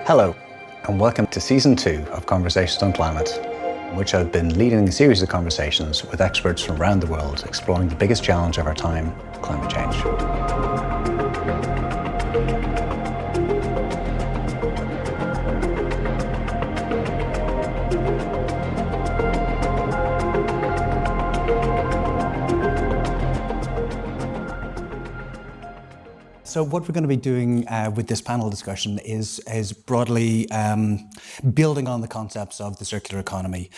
Hello, and welcome to Season 2 of Conversations on Climate, in which I've been leading a series of conversations with experts from around the world exploring the biggest challenge of our time, climate change. So what we're going to be doing with this panel discussion is broadly building on the concepts of the circular economy,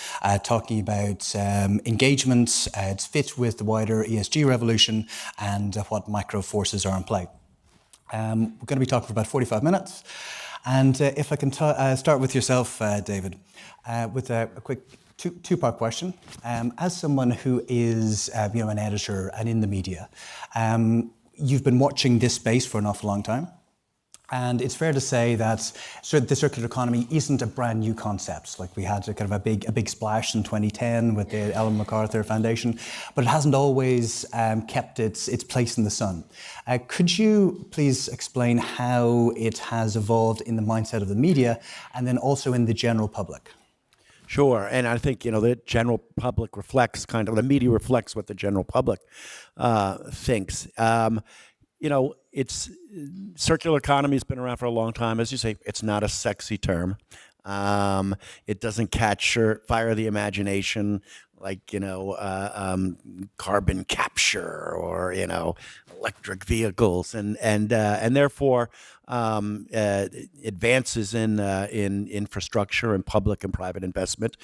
talking about engagement, its fit with the wider ESG revolution, and what micro forces are in play. We're going to be talking for about 45 minutes. And if I can start with yourself, David, with a quick two-part question. As someone who is an editor and in the media, you've been watching this space for an awful long time. And it's fair to say that the circular economy isn't a brand new concept. Like we had a big splash in 2010 with the Ellen MacArthur Foundation, but it hasn't always kept its place in the sun. Could you please explain how it has evolved in the mindset of the media and then also in the general public? Sure, and I think the general public reflects the media reflects what the general public thinks. It's circular economy has been around for a long time. As you say, it's not a sexy term. It doesn't fire the imagination like carbon capture or electric vehicles, and therefore advances in infrastructure and public and private investment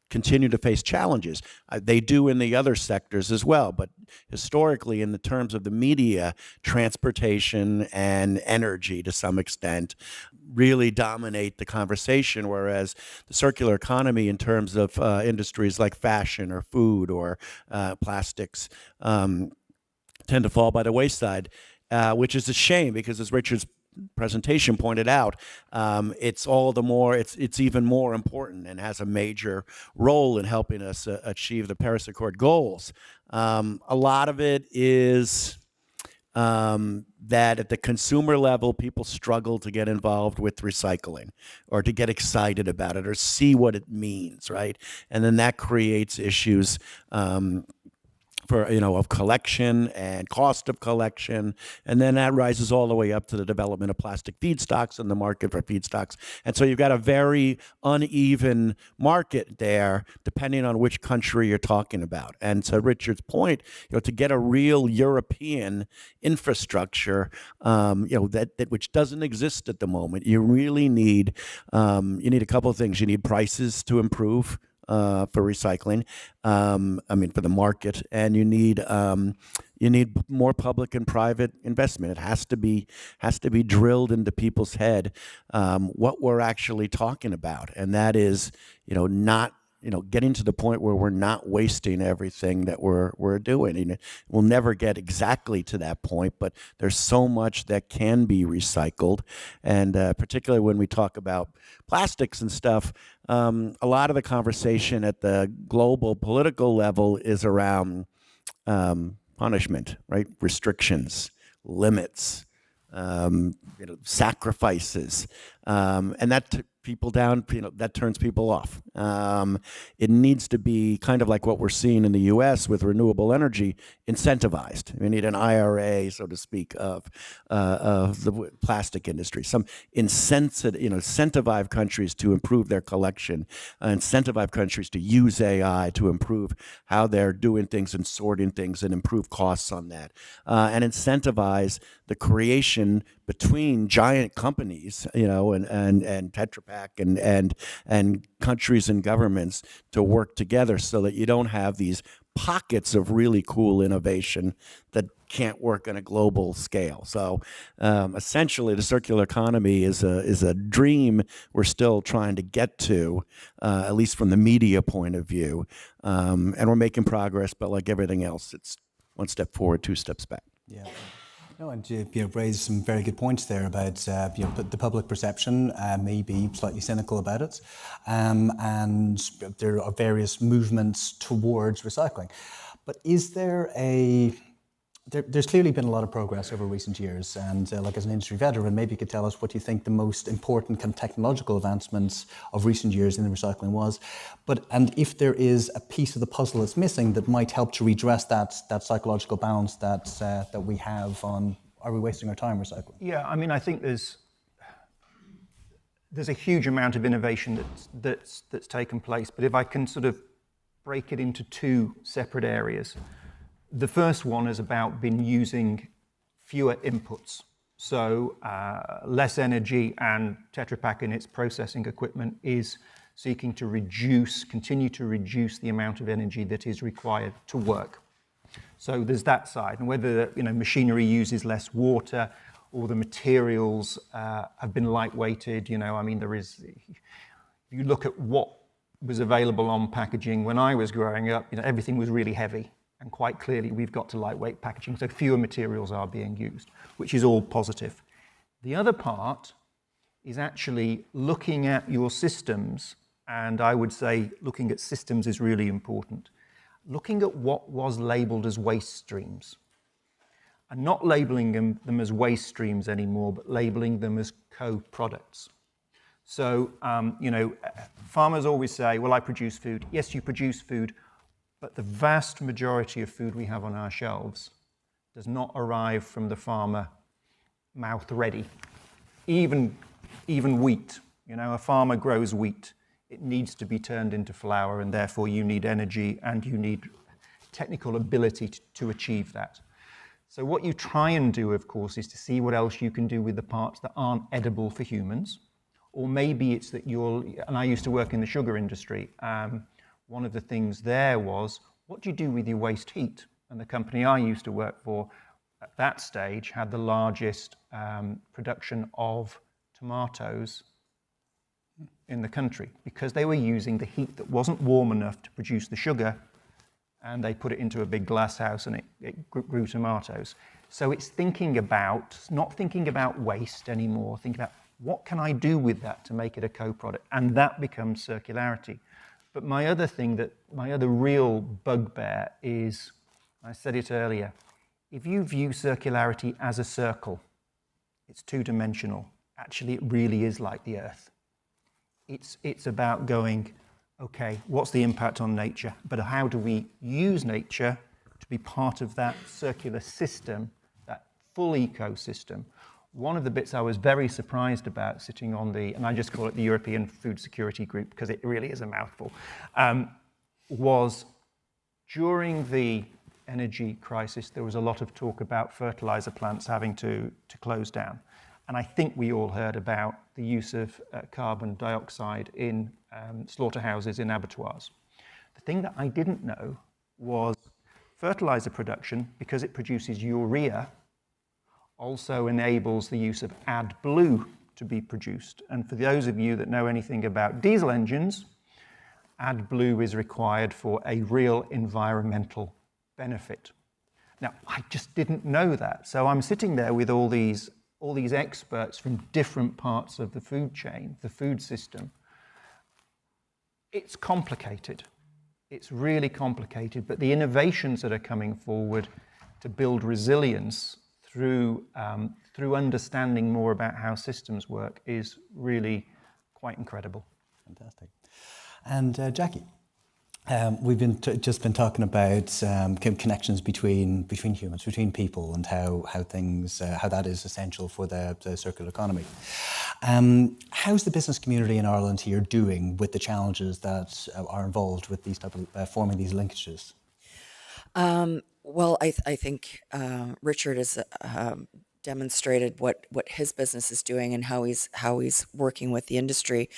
continue to face challenges. They do in the other sectors as well, but historically, in the terms of the media, transportation and energy to some extent really dominate the conversation, whereas the circular economy in terms of industries like fashion or food or plastics tend to fall by the wayside, which is a shame because, as Richard's presentation pointed out, it's even more important and has a major role in helping us achieve the Paris Accord goals. A lot of it is that at the consumer level, people struggle to get involved with recycling or to get excited about it or see what it means, right? And then that creates issues of collection and cost of collection, and then that rises all the way up to the development of plastic feedstocks and the market for feedstocks. And so you've got a very uneven market there, depending on which country you're talking about. And to Richard's point, to get a real European infrastructure, that which doesn't exist at the moment, you really need a couple of things. You need prices to improve for recycling, for the market, and you need more public and private investment. It has to be drilled into people's head what we're actually talking about, and that is not getting to the point where we're not wasting everything that we're doing. And we'll never get exactly to that point, but there's so much that can be recycled, and particularly when we talk about plastics and stuff, a lot of the conversation at the global political level is around punishment, right? Restrictions, limits, sacrifices, and that people down, that turns people off. It needs to be kind of like what we're seeing in the U.S. with renewable energy, incentivized. We need an IRA, so to speak, of the plastic industry. Some incentivize countries to improve their collection, incentivize countries to use AI to improve how they're doing things and sorting things and improve costs on that, and incentivize the creation between giant companies, and Tetra Pak and countries and governments to work together so that you don't have these pockets of really cool innovation that can't work on a global scale. So essentially, the circular economy is a dream we're still trying to get to, at least from the media point of view, and we're making progress. But like everything else, it's one step forward, two steps back. Yeah. No, and you raised some very good points there about the public perception may be slightly cynical about it, and there are various movements towards recycling. But is there a There's clearly been a lot of progress over recent years, and like as an industry veteran, maybe you could tell us what you think the most important kind of technological advancements of recent years in the recycling was, and if there is a piece of the puzzle that's missing that might help to redress that psychological balance that we have on, are we wasting our time recycling? Yeah, I mean, I think there's a huge amount of innovation that's taken place, but if I can sort of break it into two separate areas. The first one is about using fewer inputs, so less energy, and Tetra Pak in its processing equipment is seeking to continue to reduce the amount of energy that is required to work. So there's that side, and whether machinery uses less water or the materials have been lightweighted. I mean, if you look at what was available on packaging when I was growing up, everything was really heavy. And quite clearly, we've got to lightweight packaging, so fewer materials are being used, which is all positive. The other part is actually looking at your systems, and I would say looking at systems is really important. Looking at what was labeled as waste streams, and not labeling them as waste streams anymore, but labeling them as co-products. So, farmers always say, well, I produce food. Yes, you produce food, but the vast majority of food we have on our shelves does not arrive from the farmer mouth ready. Even wheat, a farmer grows wheat. It needs to be turned into flour, and therefore you need energy and you need technical ability to achieve that. So what you try and do, of course, is to see what else you can do with the parts that aren't edible for humans. Or maybe it's that and I used to work in the sugar industry. One of the things there was, what do you do with your waste heat? And the company I used to work for at that stage had the largest production of tomatoes in the country, because they were using the heat that wasn't warm enough to produce the sugar, and they put it into a big glass house and it grew tomatoes. So it's not thinking about waste anymore, thinking about what can I do with that to make it a co-product, and that becomes circularity. But my other real bugbear is, I said it earlier, if you view circularity as a circle, it's two-dimensional. Actually, it really is like the Earth. It's about going, okay, what's the impact on nature? But how do we use nature to be part of that circular system, that full ecosystem? One of the bits I was very surprised about sitting on and I just call it the European Food Security Group because it really is a mouthful, was during the energy crisis, there was a lot of talk about fertilizer plants having to close down. And I think we all heard about the use of carbon dioxide in slaughterhouses, in abattoirs. The thing that I didn't know was fertilizer production, because it produces urea, also enables the use of AdBlue to be produced. And for those of you that know anything about diesel engines, AdBlue is required for a real environmental benefit. Now, I just didn't know that. So I'm sitting there with all these experts from different parts of the food chain, the food system. It's complicated. It's really complicated, but the innovations that are coming forward to build resilience through understanding more about how systems work is really quite incredible. Fantastic. And Jackie, we've just been talking about connections between humans, between people, and how that is essential for the circular economy. How's the business community in Ireland here doing with the challenges that are involved with these type of forming these linkages? Well, I think Richard has demonstrated what his business is doing and how he's working with the industry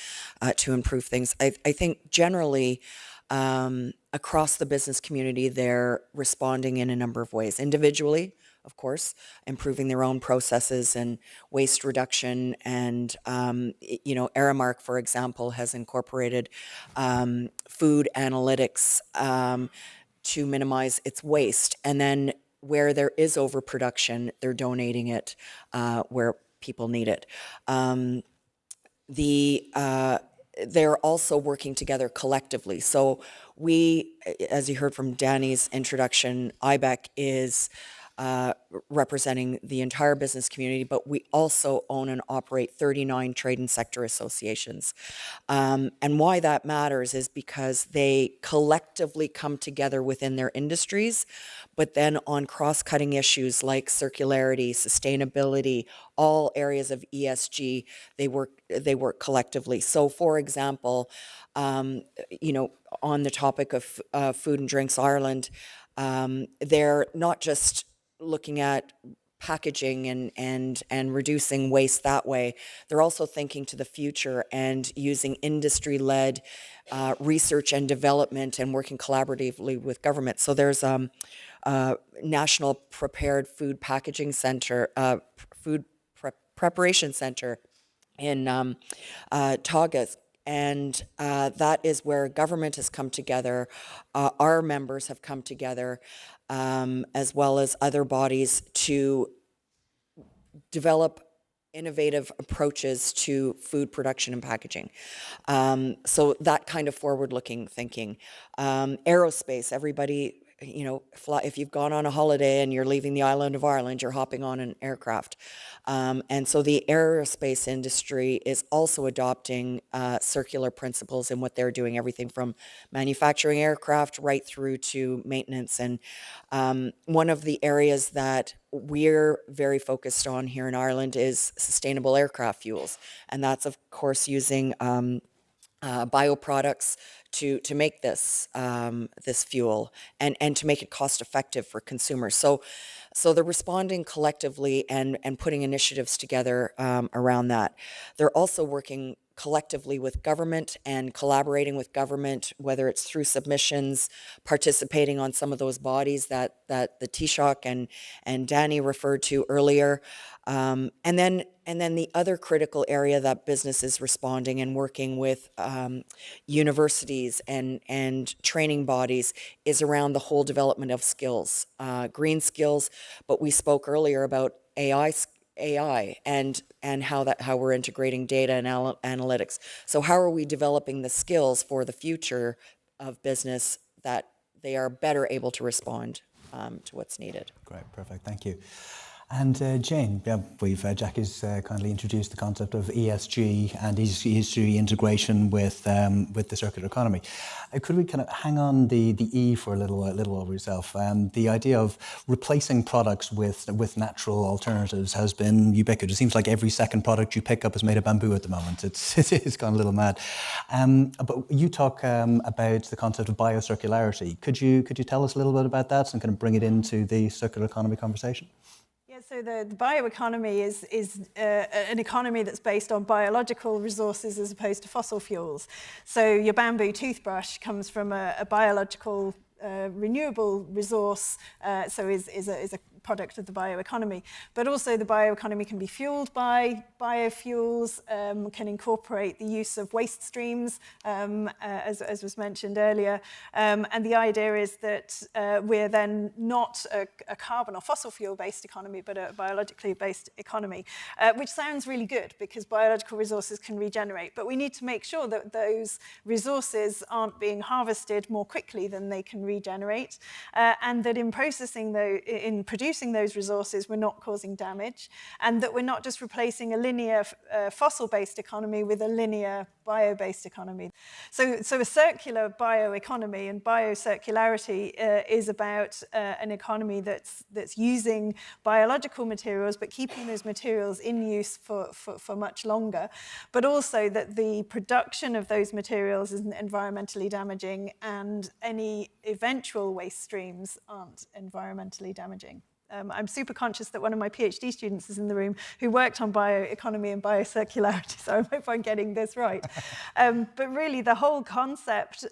to improve things. I think generally across the business community, they're responding in a number of ways. Individually, of course, improving their own processes and waste reduction. And, Aramark, for example, has incorporated food analytics to minimize its waste. And then where there is overproduction, they're donating it where people need it. They're also working together collectively. So we, as you heard from Danny's introduction, IBEC is representing the entire business community, but we also own and operate 39 trade and sector associations. And why that matters is because they collectively come together within their industries, but then on cross-cutting issues like circularity, sustainability, all areas of ESG, they work collectively. So, for example, you know, on the topic of Food and Drinks Ireland, they're not just looking at packaging and reducing waste that way. They're also thinking to the future and using industry-led research and development and working collaboratively with government. So there's National Prepared Food Packaging Center, Preparation Center in Tagas. And that is where government has come together, our members have come together, as well as other bodies to develop innovative approaches to food production and packaging. So that kind of forward-looking thinking. Aerospace, everybody, you know, if you've gone on a holiday and you're leaving the island of Ireland, you're hopping on an aircraft. And so the aerospace industry is also adopting circular principles in what they're doing, everything from manufacturing aircraft right through to maintenance. And one of the areas that we're very focused on here in Ireland is sustainable aircraft fuels. And that's, of course, using bioproducts to make this this fuel and to make it cost effective for consumers. So they're responding collectively and putting initiatives together around that. They're also working collectively with government and collaborating with government, whether it's through submissions, participating on some of those bodies that the Taoiseach and Danny referred to earlier. And then the other critical area that business is responding and working with universities and training bodies is around the whole development of skills, green skills. But we spoke earlier about AI and how we're integrating data and analytics. So how are we developing the skills for the future of business that they are better able to respond to what's needed? Great, perfect, thank you. And Jane, Jackie's kindly introduced the concept of ESG and ESG integration with the circular economy. Could we kind of hang on the E for a little over yourself? The idea of replacing products with natural alternatives has been ubiquitous. It seems like every second product you pick up is made of bamboo at the moment. It's gone a little mad. But you talk about the concept of biocircularity. Could you tell us a little bit about that and kind of bring it into the circular economy conversation? So the bioeconomy is an economy that's based on biological resources as opposed to fossil fuels. So your bamboo toothbrush comes from a biological renewable resource, so is a product of the bioeconomy. But also the bioeconomy can be fueled by biofuels, can incorporate the use of waste streams, as was mentioned earlier. And the idea is that we're then not a carbon or fossil fuel-based economy, but a biologically based economy, which sounds really good because biological resources can regenerate. But we need to make sure that those resources aren't being harvested more quickly than they can regenerate, and that in producing those resources, we're not causing damage, and that we're not just replacing a linear fossil-based economy with a linear bio-based economy. So a circular bioeconomy and biocircularity is about an economy that's using biological materials, but keeping those materials in use for much longer, but also that the production of those materials isn't environmentally damaging and any eventual waste streams aren't environmentally damaging. I'm super conscious that one of my PhD students is in the room who worked on bioeconomy and biocircularity, so I hope I'm getting this right. But really, the whole concept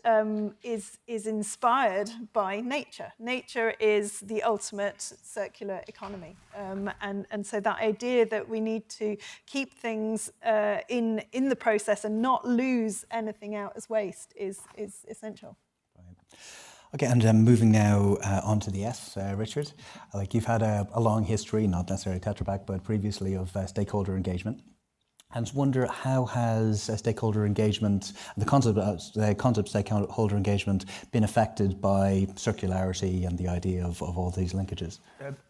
is inspired by nature. Nature is the ultimate circular economy. And so that idea that we need to keep things in the process and not lose anything out as waste is essential. Right. Okay, and moving now on to the S, Richard. Like you've had a long history, not necessarily Tetra Pak, but previously of stakeholder engagement. And wonder how has stakeholder engagement, the concept of stakeholder engagement, been affected by circularity and the idea of all these linkages?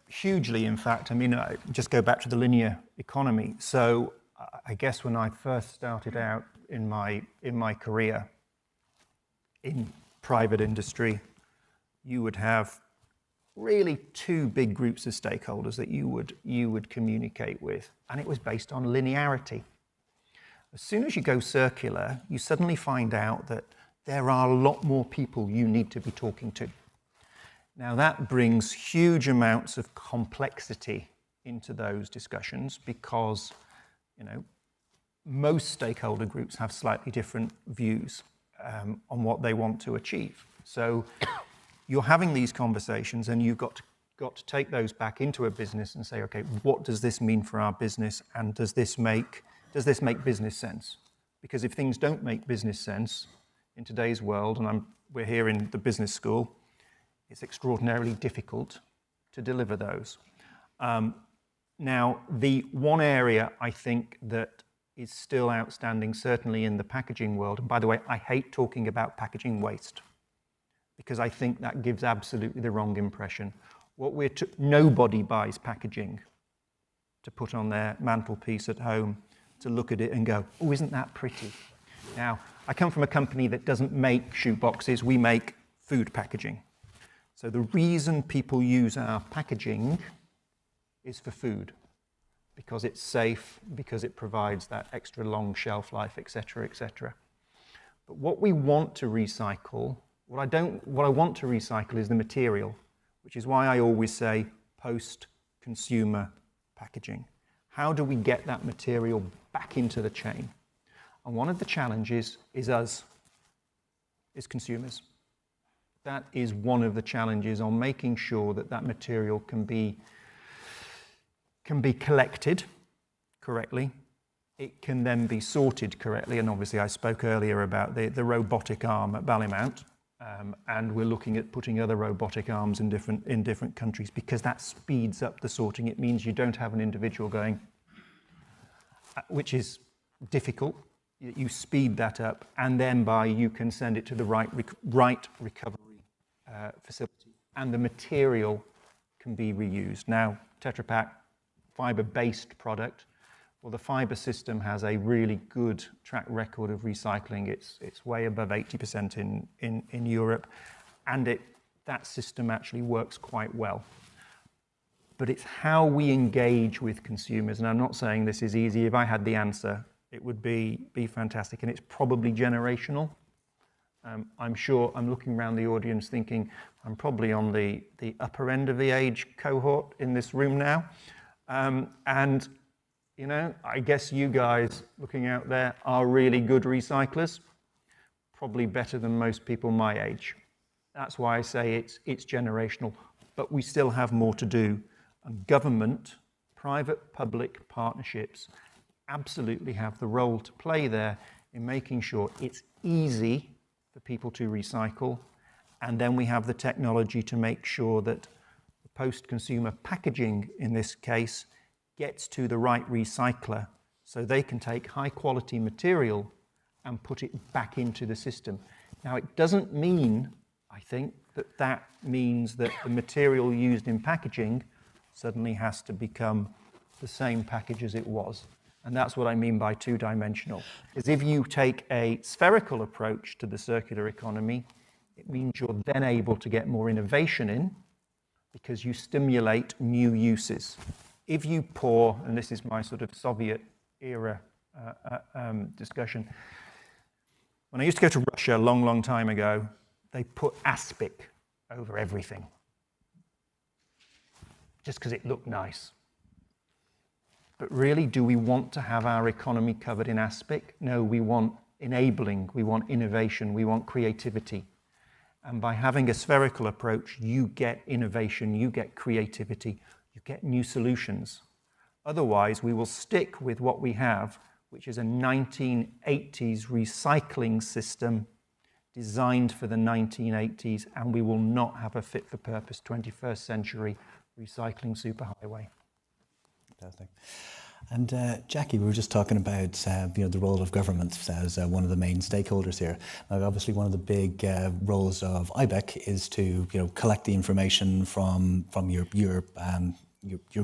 Hugely, in fact. I mean, just go back to the linear economy. So I guess when I first started out in my career in private industry, you would have really two big groups of stakeholders that you would communicate with, and it was based on linearity. As soon as you go circular, you suddenly find out that there are a lot more people you need to be talking to. Now that brings huge amounts of complexity into those discussions because, you know, most stakeholder groups have slightly different views on what they want to achieve. So you're having these conversations and you've got to take those back into a business and say, okay, what does this mean for our business, and does this make business sense? Because if things don't make business sense in today's world, and we're here in the business school, it's extraordinarily difficult to deliver those. Now, the one area I think that is still outstanding, certainly in the packaging world, and by the way, I hate talking about packaging waste, because I think that gives absolutely the wrong impression. Nobody buys packaging to put on their mantelpiece at home, to look at it and go, oh, isn't that pretty? Now, I come from a company that doesn't make shoe boxes, we make food packaging. So the reason people use our packaging is for food, because it's safe, because it provides that extra long shelf life, et cetera, et cetera. But what we want to recycle, what I want to recycle is the material, which is why I always say post-consumer packaging. How do we get that material back into the chain? And one of the challenges is us, is consumers. That is one of the challenges on making sure that that material can be collected correctly. It can then be sorted correctly. And obviously I spoke earlier about the robotic arm at Ballymount. And we're looking at putting other robotic arms in different countries, because that speeds up the sorting. It means you don't have an individual going, which is difficult. You speed that up, and then you can send it to the right recovery facility, and the material can be reused. Now, Tetra Pak, fiber-based product. Well, the fiber system has a really good track record of recycling. It's way above 80% in Europe, and that system actually works quite well. But it's how we engage with consumers, and I'm not saying this is easy. If I had the answer, it would be fantastic, and it's probably generational. I'm sure I'm looking around the audience thinking I'm probably on the upper end of the age cohort in this room now, and you know, I guess you guys looking out there are really good recyclers, probably better than most people my age. That's why I say it's generational, but we still have more to do. And government, private-public partnerships absolutely have the role to play there in making sure it's easy for people to recycle, and then we have the technology to make sure that the post-consumer packaging, in this case, gets to the right recycler so they can take high-quality material and put it back into the system. Now, it doesn't mean, I think, that means that the material used in packaging suddenly has to become the same package as it was. And that's what I mean by two-dimensional. Is if you take a spherical approach to the circular economy, it means you're then able to get more innovation in, because you stimulate new uses. If you pour, and this is my sort of Soviet era discussion, when I used to go to Russia a long, long time ago, they put aspic over everything, just because it looked nice. But really, do we want to have our economy covered in aspic? No, we want enabling, we want innovation, we want creativity. And by having a spherical approach, you get innovation, you get creativity, you get new solutions. Otherwise, we will stick with what we have, which is a 1980s recycling system designed for the 1980s, and we will not have a fit-for-purpose 21st century recycling superhighway. Fantastic. And Jackie, we were just talking about the role of government as one of the main stakeholders here. Now, obviously, one of the big roles of IBEC is to collect the information from your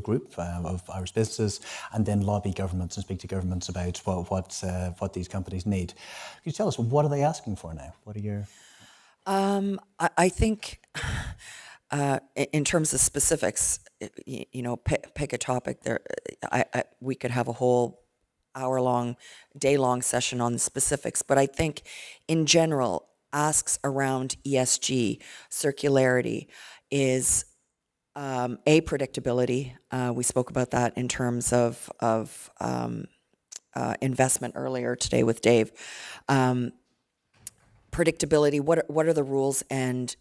group of Irish businesses, and then lobby governments and speak to governments about what these companies need. Can you tell us, what are they asking for now? What are your... I think in terms of specifics, pick a topic. We could have a whole hour-long, day-long session on the specifics, but I think in general, asks around ESG, circularity is predictability. We spoke about that in terms of investment earlier today with Dave. Predictability, what are the rules, and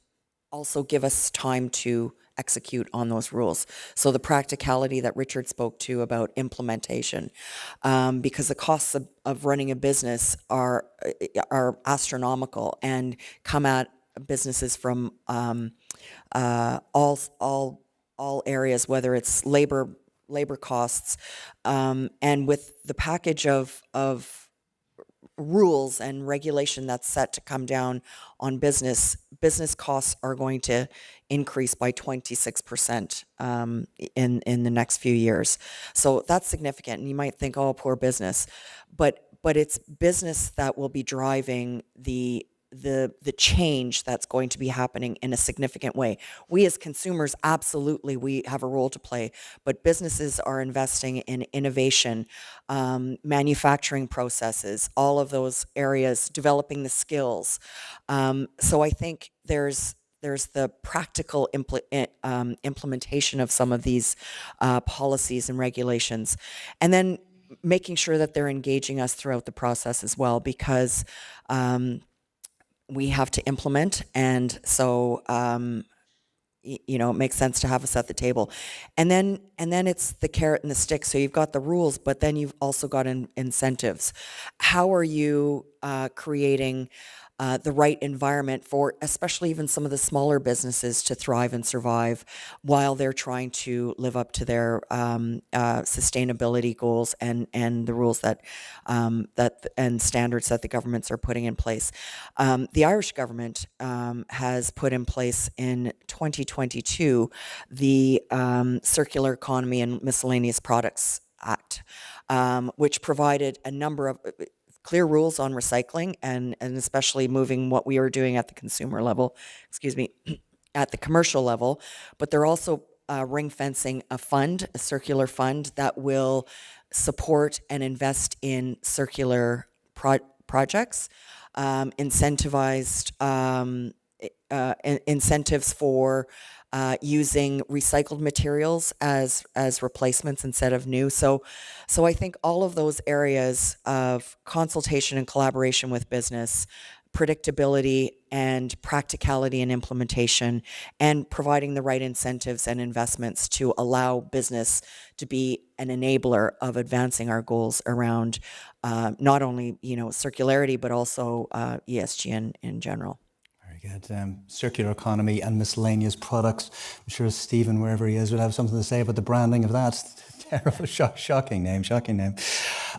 also give us time to execute on those rules. So the practicality that Richard spoke to about implementation, because the costs of running a business are astronomical and come at businesses from all areas, whether it's labor costs, and with the package of rules and regulation that's set to come down on business costs are going to increase by 26% in the next few years. So that's significant. And you might think, oh, poor business, but it's business that will be driving the change that's going to be happening in a significant way. We as consumers, absolutely, we have a role to play, but businesses are investing in innovation, manufacturing processes, all of those areas, developing the skills. So I think there's the practical implementation of some of these policies and regulations, and then making sure that they're engaging us throughout the process as well, because we have to implement, and so it makes sense to have us at the table, and then it's the carrot and the stick. So you've got the rules, but then you've also got incentives. How are you creating the right environment for, especially even some of the smaller businesses, to thrive and survive while they're trying to live up to their sustainability goals and the rules that and standards that the governments are putting in place. The Irish government has put in place in 2022 the Circular Economy and Miscellaneous Products Act, which provided a number of clear rules on recycling and especially moving what we are doing at the consumer level, at the commercial level. But they're also ring fencing a circular fund that will support and invest in circular projects, incentivized incentives for using recycled materials as replacements instead of new. So I think all of those areas of consultation and collaboration with business, predictability and practicality and implementation, and providing the right incentives and investments to allow business to be an enabler of advancing our goals around not only circularity, but also ESG in general. Very good. Circular economy and miscellaneous products. I'm sure Stephen, wherever he is, would have something to say about the branding of that. Terrible, shocking name.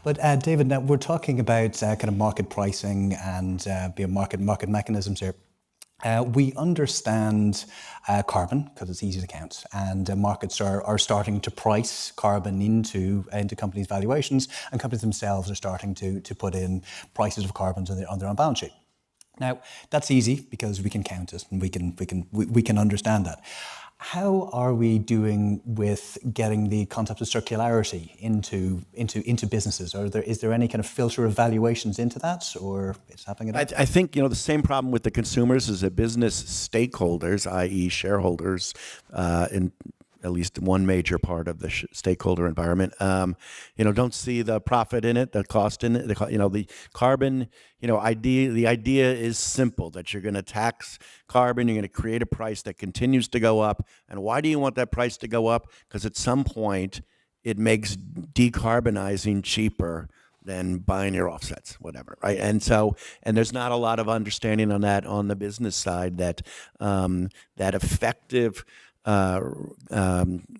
But David, now we're talking about kind of market pricing and market mechanisms here. We understand carbon because it's easy to count, and markets are starting to price carbon into companies' valuations, and companies themselves are starting to put in prices of carbon on their own balance sheet. Now, that's easy because we can count it and we can understand that. How are we doing with getting the concept of circularity into businesses? Is there any kind of filter evaluations into that, or is it happening at all? I think the same problem with the consumers is that business stakeholders, i.e., shareholders, in at least one major part of the stakeholder environment, don't see the profit in it, the cost in it. The carbon, the idea is simple, that you're going to tax carbon, you're going to create a price that continues to go up. And why do you want that price to go up? Because at some point it makes decarbonizing cheaper than buying your offsets, whatever, right? And there's not a lot of understanding on that on the business side that effective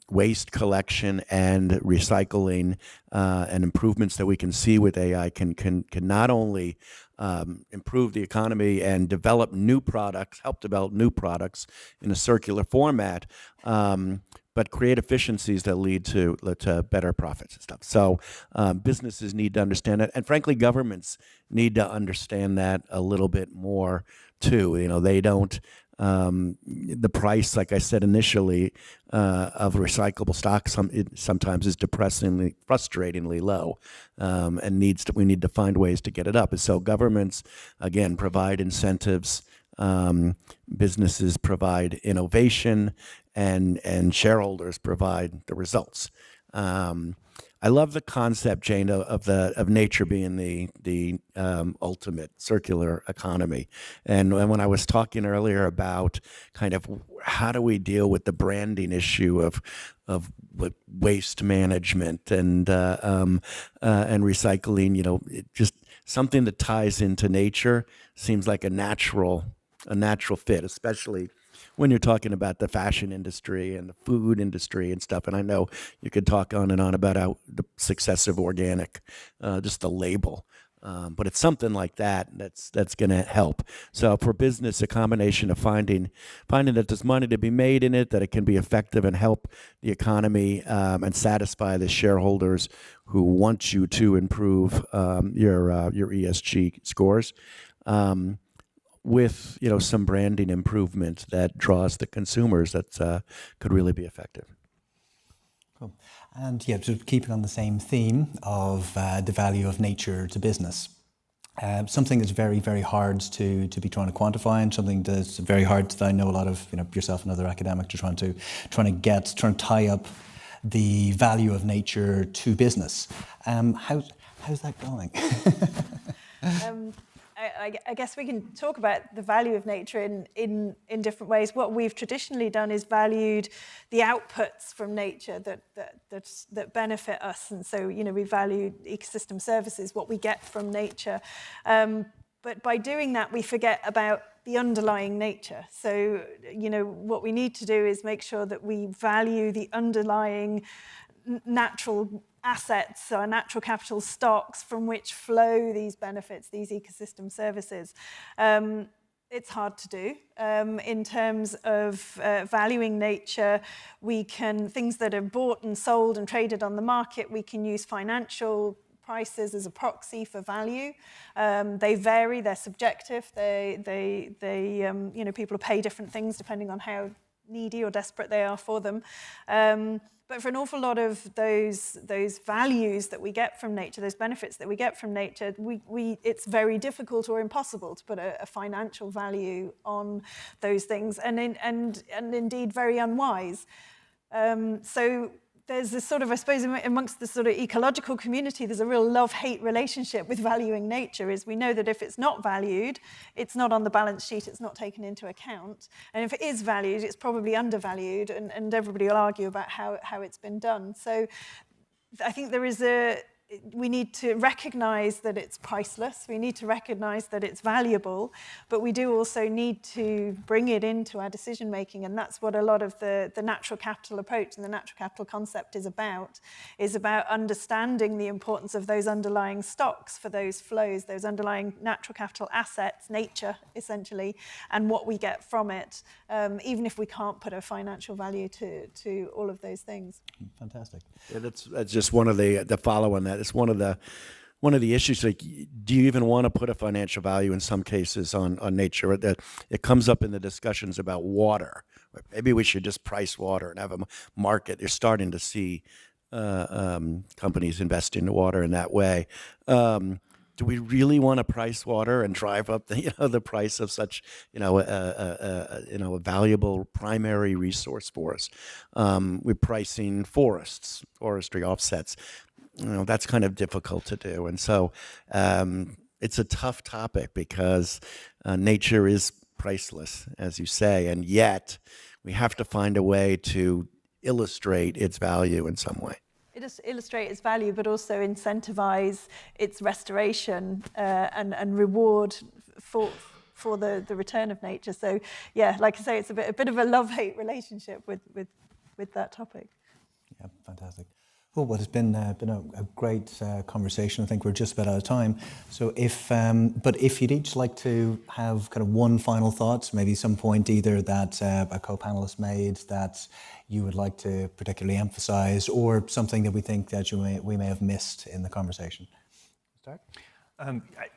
waste collection and recycling and improvements that we can see with AI can not only improve the economy and develop new products, help develop new products in a circular format, but create efficiencies that lead to better profits and stuff. So businesses need to understand that, and frankly, governments need to understand that a little bit more too. You know, they don't. The price, like I said initially, of recyclable stock sometimes is depressingly, frustratingly low, and we need to find ways to get it up. And so governments, again, provide incentives. Businesses provide innovation, and shareholders provide the results. I love the concept, Jane, of nature being the ultimate circular economy. And when I was talking earlier about kind of how do we deal with the branding issue of waste management and recycling, you know, it just something that ties into nature seems like a natural fit, especially when you're talking about the fashion industry and the food industry and stuff. And I know you could talk on and on about how the success of organic, just the label. But it's something like that's going to help. So for business, a combination of finding that there's money to be made in it, that it can be effective and help the economy and satisfy the shareholders who want you to improve your ESG scores. With some branding improvement that draws the consumers, that could really be effective. Cool. And yeah, to keep it on the same theme of the value of nature to business, something that's very, very hard to be trying to quantify, and something that's very hard that I know a lot of yourself and other academics are trying to tie up the value of nature to business. How's that going? I guess we can talk about the value of nature in different ways. What we've traditionally done is valued the outputs from nature that benefit us, and so we value ecosystem services, what we get from nature. But by doing that, we forget about the underlying nature. So what we need to do is make sure that we value the underlying natural assets, our natural capital stocks from which flow these benefits, these ecosystem services. It's hard to do. In terms of valuing nature, things that are bought and sold and traded on the market, we can use financial prices as a proxy for value. They vary, they're subjective. People pay different things depending on how needy or desperate they are for them. But for an awful lot of those values that we get from nature, those benefits that we get from nature, it's very difficult or impossible to put a financial value on those things, and indeed very unwise. So there's this sort of, I suppose, amongst the sort of ecological community, there's a real love-hate relationship with valuing nature. Is we know that if it's not valued, it's not on the balance sheet, it's not taken into account. And if it is valued, it's probably undervalued, and everybody will argue about how it's been done. So I think we need to recognize that it's priceless. We need to recognize that it's valuable, but we do also need to bring it into our decision making, and that's what a lot of the natural capital approach and the natural capital concept is about understanding the importance of those underlying stocks for those flows, those underlying natural capital assets, nature essentially, and what we get from it, even if we can't put a financial value to all of those things. Fantastic. Yeah, that's just one of the follow on that. It's one of the issues. Like, do you even want to put a financial value in some cases on nature? It comes up in the discussions about water. Maybe we should just price water and have a market. You're starting to see companies invest in water in that way. Do we really want to price water and drive up the price of such a valuable primary resource for us? We're pricing forestry offsets. That's kind of difficult to do, and so it's a tough topic because nature is priceless, as you say, and yet we have to find a way to illustrate its value in some way. Illustrate its value, but also incentivize its restoration and reward for the return of nature. So yeah, like I say, it's a bit of a love-hate relationship with that topic. Yeah, fantastic. Well, it's been a great conversation. I think we're just about out of time. So but if you'd each like to have kind of one final thought, maybe some point either that a co-panelist made that you would like to particularly emphasize, or something that we think that we may have missed in the conversation. Start.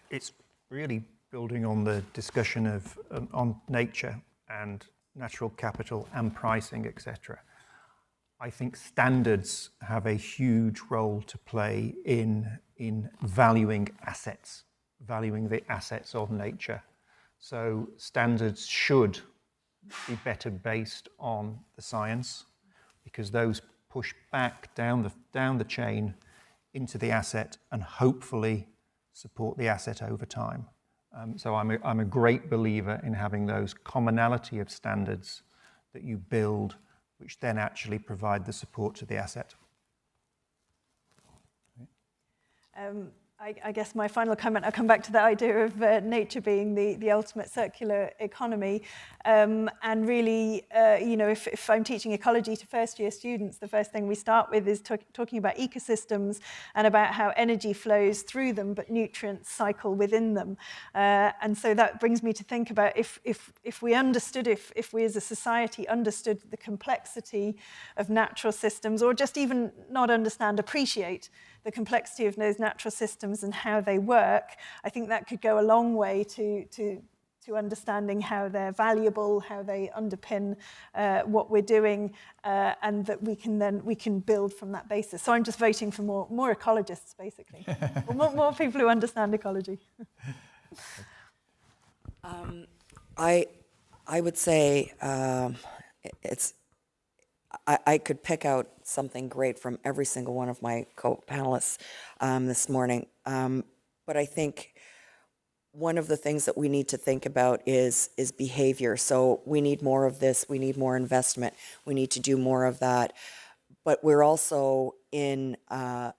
It's really building on the discussion of on nature and natural capital and pricing, etc. I think standards have a huge role to play in valuing assets, valuing the assets of nature. So standards should be better based on the science, because those push back down the chain into the asset and hopefully support the asset over time. So I'm a great believer in having those commonality of standards that you build, which then actually provide the support to the asset. I guess my final comment, I'll come back to the idea of nature being the ultimate circular economy. And really, if I'm teaching ecology to first-year students, the first thing we start with is talking about ecosystems and about how energy flows through them, but nutrients cycle within them. And so that brings me to think about if we understood, if we as a society understood the complexity of natural systems, or just even not understand, appreciate the complexity of those natural systems and how they work, I think that could go a long way to understanding how they're valuable, how they underpin what we're doing, and that we can build from that basis. So I'm just voting for more ecologists, basically, or more people who understand ecology. I would say I could pick out something great from every single one of my co-panelists this morning. But I think one of the things that we need to think about is behavior. So we need more of this. We need more investment. We need to do more of that. But we're also in a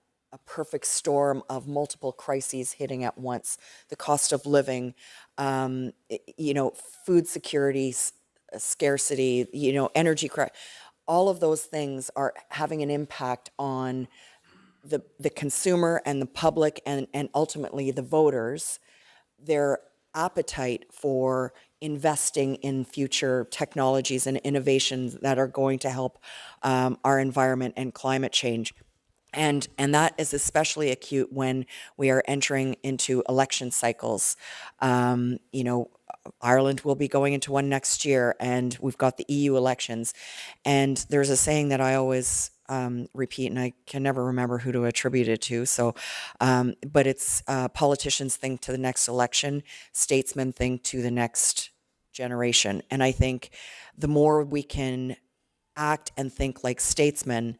perfect storm of multiple crises hitting at once. The cost of living, food security, scarcity, energy crisis. All of those things are having an impact on the consumer and the public and ultimately the voters, their appetite for investing in future technologies and innovations that are going to help our environment and climate change. And that is especially acute when we are entering into election cycles. Ireland will be going into one next year, and we've got the EU elections. And there's a saying that I always repeat, and I can never remember who to attribute it to. So, but it's politicians think to the next election, statesmen think to the next generation. And I think the more we can act and think like statesmen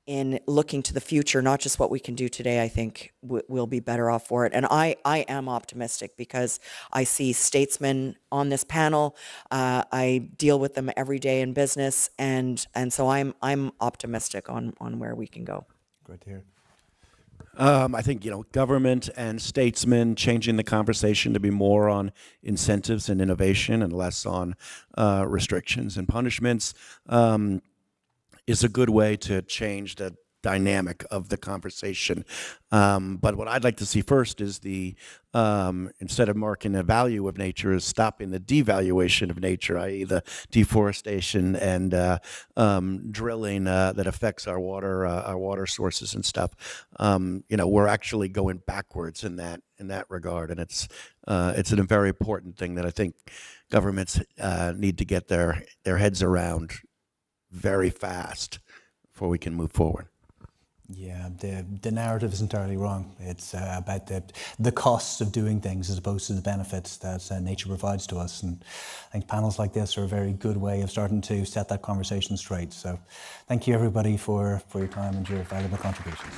in looking to the future, not just what we can do today, I think we'll be better off for it. And I am optimistic because I see statesmen on this panel. I deal with them every day in business, and so I'm optimistic on where we can go. Great to hear. I think, government and statesmen changing the conversation to be more on incentives and innovation and less on restrictions and punishments is a good way to change the dynamic of the conversation. But what I'd like to see first is instead of marking the value of nature, is stopping the devaluation of nature, i.e. the deforestation and drilling that affects our water sources and stuff. We're actually going backwards in that regard, and it's a very important thing that I think governments need to get their heads around very fast before we can move forward. Yeah, the narrative is entirely wrong. It's about the costs of doing things as opposed to the benefits that nature provides to us. And I think panels like this are a very good way of starting to set that conversation straight. So thank you everybody for your time and your valuable contributions.